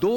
2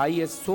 ISO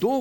2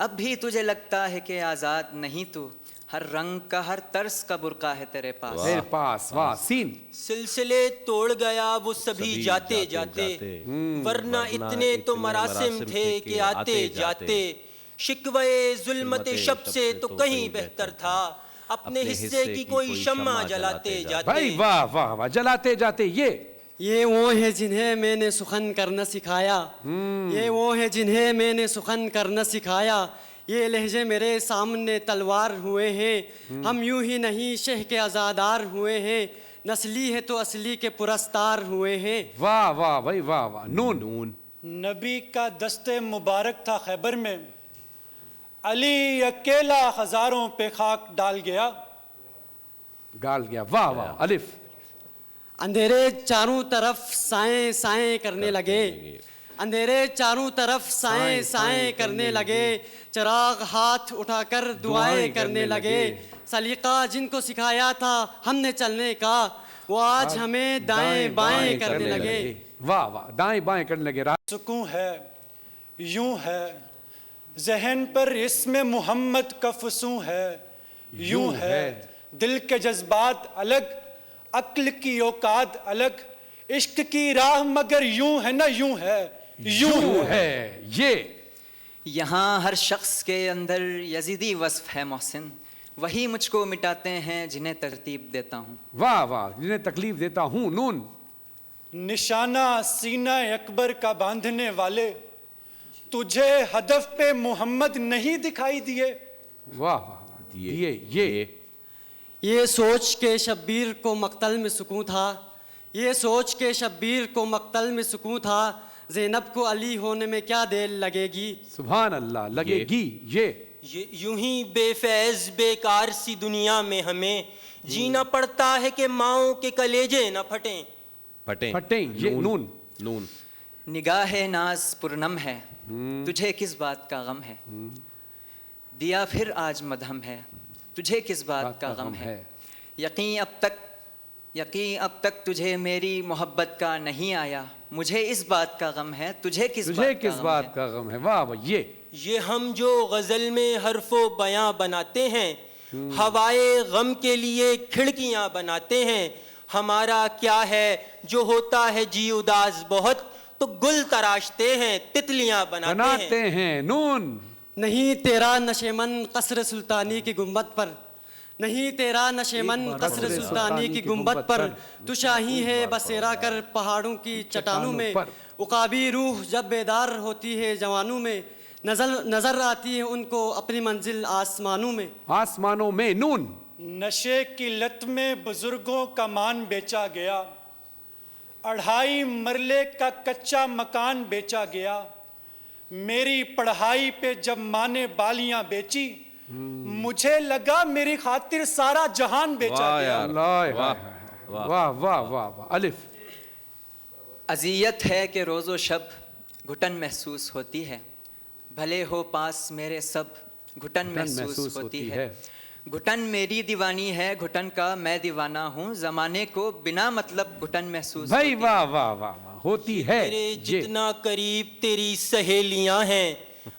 اب بھی تجھے لگتا ہے کہ آزاد نہیں تو، ہر رنگ کا ہر طرز کا برقع ہے تیرے پاس. میرے پاس. واہ. سین. سلسلے توڑ گیا وہ سبھی جاتے جاتے، ورنہ اتنے تو مراسم تھے کہ آتے جاتے. شکوے ظلمت شب سے تو کہیں بہتر تھا، اپنے حصے کی کوئی شمع جلاتے جاتے. بھائی واہ واہ واہ. جلاتے جاتے. یہ وہ ہیں جنہیں میں نے سخن کرنا سکھایا، یہ وہ ہیں جنہیں میں نے سخن کرنا سکھایا. یہ لہجے میرے سامنے تلوار ہوئے ہیں، ہم یوں ہی نہیں شہ کے آزادار ہوئے ہیں، نسلی ہے تو اصلی کے پرستار ہوئے ہیں. واہ واہ بھائی واہ واہ. نون. نبی کا دست مبارک تھا خیبر میں، علی اکیلا ہزاروں پہ خاک ڈال گیا. ڈال گیا. واہ واہ. الف. اندھیرے چاروں طرف سائیں سائیں کرنے لگے، اندھیرے چاروں طرف سائیں سائیں کرنے لگے، چراغ ہاتھ اٹھا کر دعائیں کرنے لگے. سلیقہ جن کو سکھایا تھا ہم نے چلنے کا، وہ آج ہمیں دائیں بائیں کرنے لگے. واہ واہ. دائیں بائیں کرنے لگے. سکون ہے یوں ہے، ذہن پر اسم محمد کا فسوں ہے یوں ہے. دل کے جذبات الگ، عقل کی اوقات الگ، عشق کی راہ مگر یوں ہے نا یوں ہے یوں ہے. یہاں ہر شخص کے اندر یزیدی وصف ہے محسن، وہی مجھ کو مٹاتے ہیں جنہیں ترتیب دیتا ہوں. واہ واہ. جنہیں تکلیف دیتا ہوں. نون. نشانہ سینہ اکبر کا باندھنے والے، تجھے ہدف پہ محمد نہیں دکھائی دیے. واہ واہ. یہ سوچ کے شبیر کو مقتل میں سکون تھا، یہ سوچ کے شبیر کو مقتل میں سکون تھا، زینب کو علی ہونے میں کیا دیر لگے گی. سبحان اللہ. لگے گی. یوں ہی بے فیض بیکار سی دنیا میں ہمیں جینا پڑتا ہے کہ ماؤں کے کلیجے نہ پھٹیں. پھٹیں. نون. نگاہ ناز پرنم ہے، تجھے کس بات کا غم ہے، دیا پھر آج مدھم ہے، تجھے کس بات کا غم ہے. یقین اب تک تجھے میری محبت کا نہیں آیا، مجھے اس بات کا غم ہے، تجھے کس بات کا غم ہے. واہ واہ. یہ ہم جو غزل میں حرف و بیاں بناتے ہیں، ہوائے غم کے لیے کھڑکیاں بناتے ہیں. ہمارا کیا ہے جو ہوتا ہے جی اداس بہت، تو گل تراشتے ہیں تتلیاں بناتے ہیں. نون. نہیں تیرا نشیمن قصر سلطانی کی گنبد پر، نہیں تیرا نشیمن قصر سلطانی کی گنبد پر، تو شاہی ہے بسیرا کر پہاڑوں کی چٹانوں میں. عقابی روح جب بیدار ہوتی ہے جوانوں میں، نظر آتی ہے ان کو اپنی منزل آسمانوں میں. نون. نشے کی لت میں بزرگوں کا مان بیچا گیا، 2.5 مرلے کا کچا مکان بیچا گیا. میری پڑھائی پہ جب ماں نے بالیاں بیچی، مجھے لگا میری خاطر سارا جہان بیچا گیا. واہ واہ واہ. الف. اذیت ہے کہ روز و شب گھٹن محسوس ہوتی ہے، بھلے ہو پاس میرے سب گھٹن محسوس ہوتی ہے. گھٹن میری دیوانی ہے، گھٹن کا میں دیوانہ ہوں، زمانے کو بنا مطلب گھٹن محسوس بھائی واہ واہ واہ. ہوتی ہے. تیرے جتنا قریب تیری سہیلیاں ہیں،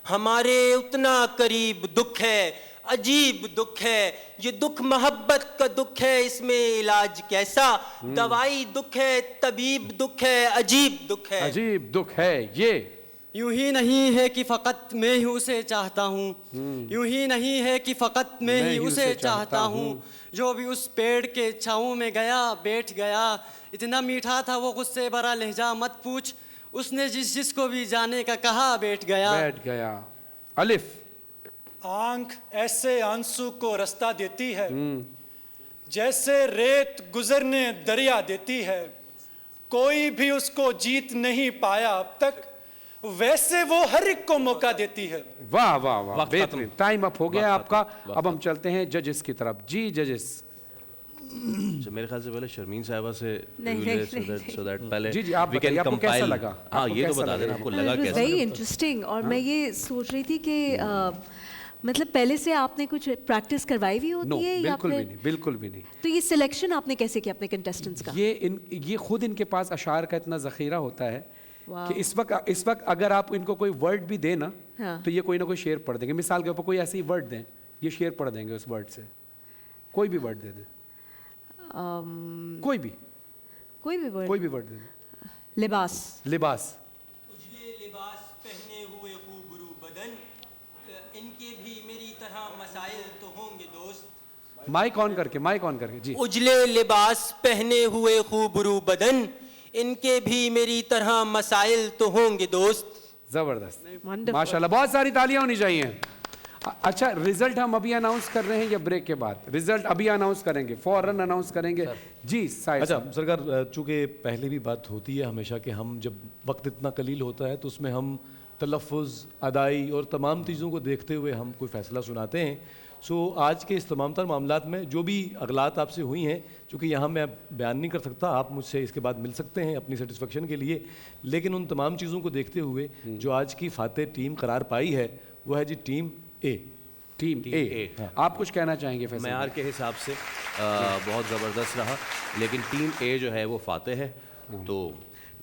ہمارے اتنا قریب دکھ ہے، عجیب دکھ ہے. یہ دکھ محبت کا دکھ ہے، اس میں علاج کیسا، دوائی دکھ ہے، طبیب دکھ ہے، عجیب دکھ ہے. عجیب دکھ ہے. یوں ہی نہیں ہے کہ فقط میں ہی اسے چاہتا ہوں، یوں ہی نہیں ہے کہ فقط میں ہی اسے چاہتا ہوں. جو بھی اس پیڑ کے چھاؤں میں گیا بیٹھ گیا، اتنا میٹھا تھا وہ غصے بھرا لہجہ مت پوچھ، اس نے جس کو بھی جانے کا کہا بیٹھ گیا. الف. آنکھ ایسے آنسو کو رستہ دیتی ہے، جیسے ریت گزرنے دریا دیتی ہے. کوئی بھی اس کو جیت نہیں پایا اب تک، ویسے وہ ہر ایک کو موقع دیتی ہے. واہ واہ واہ. بہترین. ٹائم اپ ہو گیا آپ کا. اب ہم چلتے ہیں ججز کی طرف. جی ججز. میرے خیال سے پہلے شرمین صاحبہ سے جی جی آپ بتائیے آپ کو کیسا لگا. ہاں یہ تو بتا دینا آپ کو لگا کیسا. Very interesting. اور میں یہ سوچ رہی تھی کہ مطلب پہلے سے آپ نے کچھ پریکٹس کروائی ہوئی ہوتی ہے یا بالکل بھی نہیں. بالکل بھی نہیں. تو یہ سلیکشن آپ نے کیسے کیا اپنے کنٹیسٹنٹس کا؟ یہ خود ان کے پاس اشعار کا اتنا ذخیرہ ہوتا ہے کہ اس وقت اگر آپ ان کو کوئی ورڈ بھی دیں نا ہاں تو یہ کوئی نہ کوئی شعر پڑھ دیں گے. مثال کے اوپر کوئی ایسی ورڈ دیں, یہ شعر پڑھ دیں گے اس ورڈ سے. کوئی بھی ورڈ دے دیں, کوئی بھی ورڈ دے دیں. لباس. لباس. اجلے لباس پہنے ہوئے خوبرو بدن, ان کے بھی میری طرح مسائل تو ہوں گے دوست. مائک آن کر کے جی. اجلے لباس پہنے ہوئے خوبرو بدن, ان کے بھی میری طرح مسائل تو ہوں گے دوست. زبردست, ماشاءاللہ, بہت ساری تالیاں ہونی چاہیے. اچھا, رزلٹ ہم ابھی اناؤنس کر رہے ہیں یا بریک کے بعد؟ رزلٹ ابھی اناؤنس کریں گے, فوراً اناؤنس کریں گے. جی سائد. اچھا سرکار, چونکہ پہلے بھی بات ہوتی ہے ہمیشہ کہ ہم جب وقت اتنا قلیل ہوتا ہے تو اس میں ہم تلفظ, ادائی اور تمام چیزوں کو دیکھتے ہوئے ہم کوئی فیصلہ سناتے ہیں. سو آج کے اس تمام تر معاملات میں جو بھی اغلاط آپ سے ہوئی ہیں, چونکہ یہاں میں بیان نہیں کر سکتا, آپ مجھ سے اس کے بعد مل سکتے ہیں اپنی سیٹسفیکشن کے لیے, لیکن ان تمام چیزوں کو دیکھتے ہوئے جو آج کی فاتح ٹیم قرار پائی ہے وہ ہے جی ٹیم اے. ٹیم اے. آپ کچھ کہنا چاہیں گے؟ فیصل معیار کے حساب سے بہت زبردست رہا, لیکن ٹیم اے جو ہے وہ فاتح ہے. تو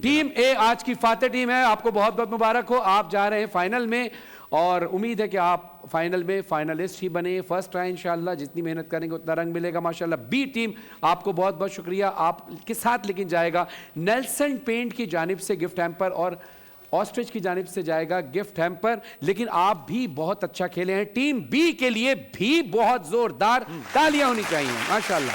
ٹیم اے آج کی فاتح ٹیم ہے. آپ کو بہت بہت مبارک ہو, آپ جا رہے ہیں فائنل میں, اور امید ہے کہ آپ فائنل میں فائنلسٹ ہی بنے, فرسٹ آئے انشاءاللہ. جتنی محنت کریں گے اتنا رنگ ملے گا ماشاءاللہ. بی ٹیم آپ کو بہت بہت شکریہ. آپ کے ساتھ لیکن جائے گا نیلسن پینٹ کی جانب سے گفٹ ہیمپر, اور آسٹرچ کی جانب سے جائے گا گفٹ ہیمپر. لیکن آپ بھی بہت اچھا کھیلے ہیں. ٹیم بی کے لیے بھی بہت زوردار تالیاں ہونی چاہیے ماشاءاللہ.